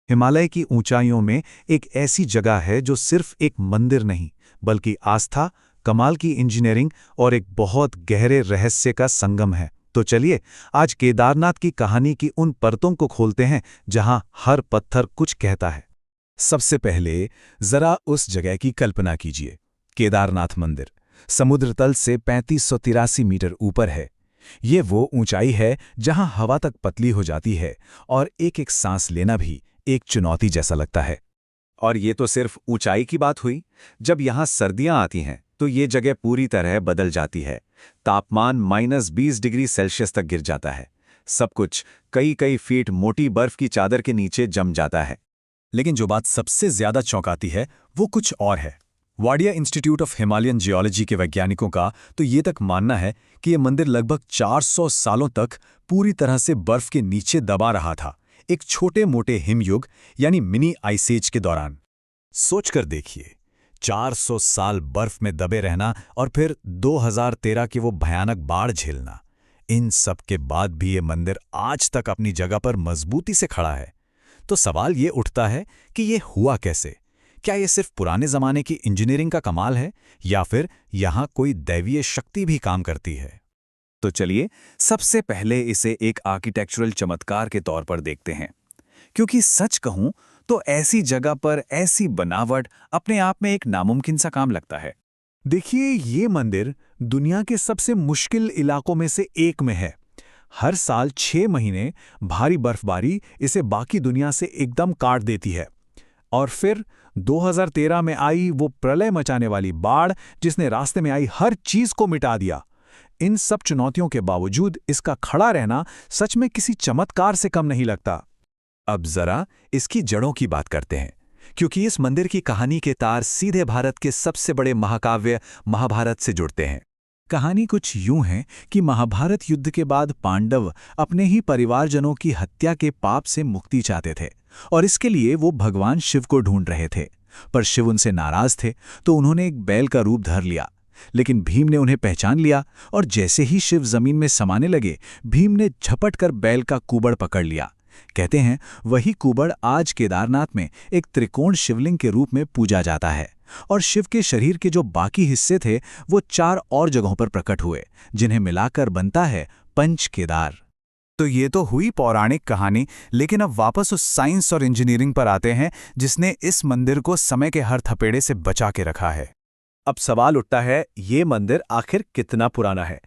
हिमालय की ऊंचाइयों में एक ऐसी जगह है जो सिर्फ एक मंदिर नहीं, बल्कि आस्था, कमाल की इंजीनियरिंग और एक बहुत गहरे रहस्य का संगम है। तो चलिए आज केदारनाथ की कहानी की उन परतों को खोलते हैं जहां हर पत्थर कुछ कहता है। सबसे पहले जरा उस जगह की कल्पना कीजिए। केदारनाथ मंदिर समुद्र तल से 3583 मीटर ऊपर है। ये वो ऊंचाई है जहां हवा तक पतली हो जाती है और एक एक सांस लेना भी एक चुनौती जैसा लगता है। और ये तो सिर्फ ऊंचाई की बात हुई। जब यहाँ सर्दियां आती हैं तो ये जगह पूरी तरह बदल जाती है। तापमान -20 डिग्री सेल्सियस तक गिर जाता है। सब कुछ कई कई फीट मोटी बर्फ की चादर के नीचे जम जाता है। लेकिन जो बात सबसे ज्यादा चौंकाती है वो कुछ और है। Wadia institute of Himalayan geology के वैज्ञानिकों का तो ये तक मानना है कि यह मंदिर लगभग 400 सालों तक पूरी तरह से बर्फ के नीचे दबा रहा था, एक छोटे मोटे हिमयुग यानी मिनी आइस एज के दौरान। सोचकर देखिए, 400 साल बर्फ में दबे रहना और फिर 2013 की वो भयानक बाढ़ झेलना। इन सब के बाद भी ये मंदिर आज तक अपनी जगह पर मजबूती से खड़ा है। तो सवाल ये उठता है कि ये हुआ कैसे? क्या ये सिर्फ पुराने जमाने की इंजीनियरिंग का कमाल है या फिर यहां कोई दैवीय शक्ति भी काम करती है? तो चलिए सबसे पहले इसे एक आर्किटेक्चरल चमत्कार के तौर पर देखते हैं। क्योंकि सच कहूं तो ऐसी जगह पर ऐसी बनावट अपने आप में एक नामुमकिन सा काम लगता है। देखिए, ये मंदिर दुनिया के सबसे मुश्किल इलाकों में से एक में है। हर साल 6 महीने भारी बर्फबारी इसे बाकी दुनिया से एकदम काट देती है। और फिर 2013 में आई वो प्रलय मचाने वाली बाढ़ जिसने रास्ते में आई हर चीज को मिटा दिया। इन सब चुनौतियों के बावजूद इसका खड़ा रहना सच में किसी चमत्कार से कम नहीं लगता। अब जरा इसकी जड़ों की बात करते हैं, क्योंकि इस मंदिर की कहानी के तार सीधे भारत के सबसे बड़े महाकाव्य महाभारत से जुड़ते हैं। कहानी कुछ यूं है कि महाभारत युद्ध के बाद पांडव अपने ही परिवारजनों की हत्या के पाप से मुक्ति चाहते थे और इसके लिए वो भगवान शिव को ढूंढ रहे थे। पर शिव उनसे नाराज थे तो उन्होंने एक बैल का रूप धर लिया। लेकिन भीम ने उन्हें पहचान लिया और जैसे ही शिव जमीन में समाने लगे, भीम ने झपट कर बैल का कुबड़ पकड़ लिया। कहते हैं वही कुबड़ आज केदारनाथ में एक त्रिकोण शिवलिंग के रूप में पूजा जाता है और शिव के शरीर के जो बाकी हिस्से थे वो 4 और जगहों पर प्रकट हुए, जिन्हें मिलाकर बनता है पंच केदार। तो ये तो हुई पौराणिक कहानी, लेकिन अब वापस उस साइंस और इंजीनियरिंग पर आते हैं जिसने इस मंदिर को समय के हर थपेड़े से बचा के रखा है। अब सवाल उठता है, ये मंदिर आखिर कितना पुराना है?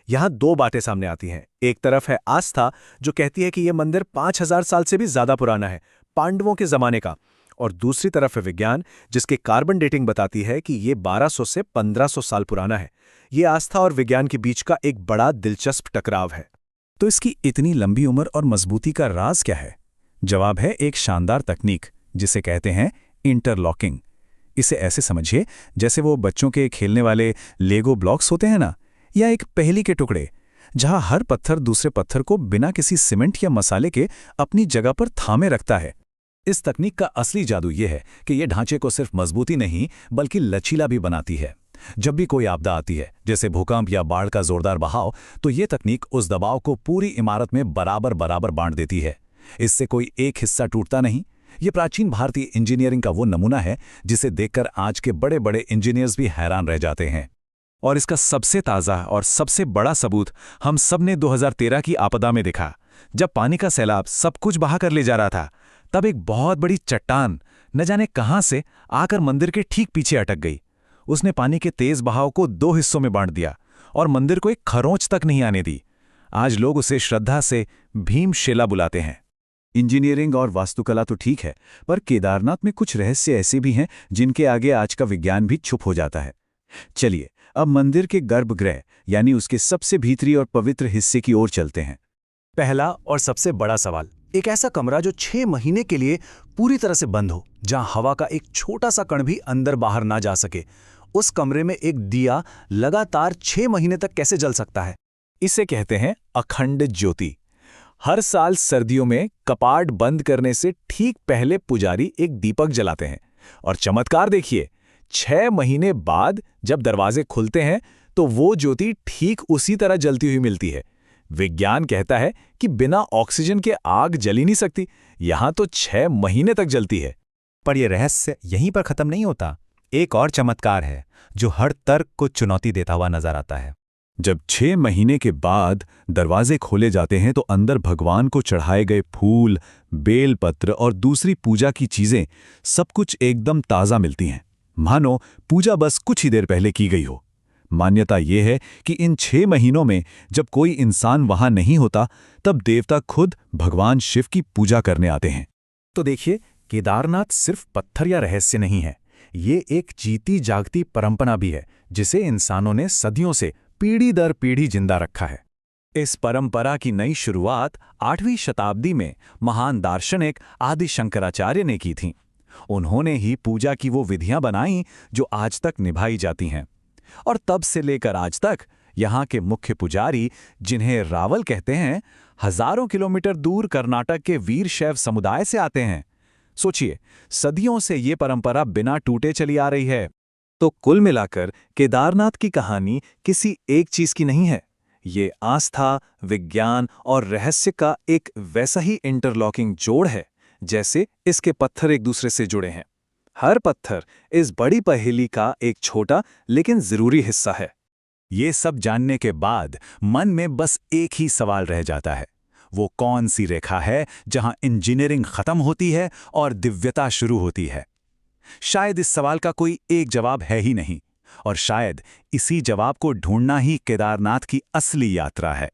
यहाँ 2 बातें सामने आती हैं। एक तरफ है आस्था, जो कहती है कि यह मंदिर 5000 साल से भी ज्यादा पुराना है, पांडवों के जमाने का। और दूसरी तरफ है विज्ञान, जिसके कार्बन डेटिंग बताती है कि ये 1200 से 1500 साल पुराना है। ये आस्था और विज्ञान के बीच का एक बड़ा दिलचस्प टकराव है। तो इसकी इतनी लंबी उम्र और मजबूती का राज क्या है? जवाब है एक शानदार तकनीक जिसे कहते हैं इंटरलॉकिंग। इसे ऐसे समझिए जैसे वो बच्चों के खेलने वाले लेगो ब्लॉक्स होते हैं ना, या एक पहेली के टुकड़े, जहां हर पत्थर दूसरे पत्थर को बिना किसी सीमेंट या मसाले के अपनी जगह पर थामे रखता है। इस तकनीक का असली जादू यह है कि यह ढांचे को सिर्फ मजबूती नहीं बल्कि लचीला भी बनाती है। जब भी कोई आपदा आती है, जैसे भूकंप या बाढ़ का जोरदार बहाव, तो ये तकनीक उस दबाव को पूरी इमारत में बराबर बराबर बांट देती है। इससे कोई एक हिस्सा टूटता नहीं। ये प्राचीन भारतीय इंजीनियरिंग का वो नमूना है जिसे देखकर आज के बड़े बड़े इंजीनियर्स भी हैरान रह जाते हैं। और इसका सबसे ताज़ा और सबसे बड़ा सबूत हम सब ने 2013 की आपदा में देखा। जब पानी का सैलाब सब कुछ बहा कर ले जा रहा था, तब एक बहुत बड़ी चट्टान न जाने कहां से आकर मंदिर के ठीक पीछे अटक गई। उसने पानी के तेज बहाव को 2 हिस्सों में बांट दिया और मंदिर को एक खरोंच तक नहीं आने दी। आज लोग उसे श्रद्धा से भीमशिला बुलाते हैं। इंजीनियरिंग और वास्तुकला तो ठीक है, पर केदारनाथ में कुछ रहस्य ऐसे भी हैं जिनके आगे आज का विज्ञान भी चुप हो जाता है। चलिए अब मंदिर के गर्भगृह यानी उसके सबसे भीतरी और पवित्र हिस्से की ओर चलते हैं। पहला और सबसे बड़ा सवाल, एक ऐसा कमरा जो 6 महीने के लिए पूरी तरह से बंद हो, जहां हवा का एक छोटा सा कण भी अंदर बाहर ना जा सके। उस कमरे में एक दिया लगातार 6 महीने तक कैसे जल सकता है? इसे कहते हैं अखंड ज्योति। हर साल सर्दियों में कपाट बंद करने से ठीक पहले पुजारी एक दीपक जलाते हैं और चमत्कार देखिए, 6 महीने बाद जब दरवाजे खुलते हैं तो वो ज्योति ठीक उसी तरह जलती हुई मिलती है विज्ञान कहता है कि बिना ऑक्सीजन के आग जल ही नहीं सकती, यहाँ तो 6 महीने तक जलती है। पर यह रहस्य यहीं पर खत्म नहीं होता। एक और चमत्कार है जो हर तर्क को चुनौती देता हुआ नजर आता है। जब 6 महीने के बाद दरवाजे खोले जाते हैं तो अंदर भगवान को चढ़ाए गए फूल, बेलपत्र और दूसरी पूजा की चीजें सब कुछ एकदम ताज़ा मिलती हैं, मानो पूजा बस कुछ ही देर पहले की गई हो। मान्यता यह है कि इन 6 महीनों में जब कोई इंसान वहां नहीं होता, तब देवता खुद भगवान शिव की पूजा करने आते हैं। तो देखिए, केदारनाथ सिर्फ पत्थर या रहस्य नहीं है, ये एक जीती जागती परंपरा भी है जिसे इंसानों ने सदियों से पीढ़ी दर पीढ़ी जिंदा रखा है। इस परंपरा की नई शुरुआत 8वीं शताब्दी में महान दार्शनिक आदि शंकराचार्य ने की थी। उन्होंने ही पूजा की वो विधियां बनाई जो आज तक निभाई जाती हैं, और तब से लेकर आज तक यहाँ के मुख्य पुजारी, जिन्हें रावल कहते हैं, हजारों किलोमीटर दूर कर्नाटक के वीरशैव समुदाय से आते हैं। सोचिए, सदियों से ये परंपरा बिना टूटे चली आ रही है। तो कुल मिलाकर केदारनाथ की कहानी किसी एक चीज की नहीं है, ये आस्था, विज्ञान और रहस्य का एक वैसा ही इंटरलॉकिंग जोड़ है जैसे इसके पत्थर एक दूसरे से जुड़े हैं। हर पत्थर इस बड़ी पहेली का एक छोटा लेकिन जरूरी हिस्सा है। ये सब जानने के बाद मन में बस एक ही सवाल रह जाता है, वो कौन सी रेखा है जहां इंजीनियरिंग खत्म होती है और दिव्यता शुरू होती है? शायद इस सवाल का कोई एक जवाब है ही नहीं, और शायद इसी जवाब को ढूंढना ही केदारनाथ की असली यात्रा है।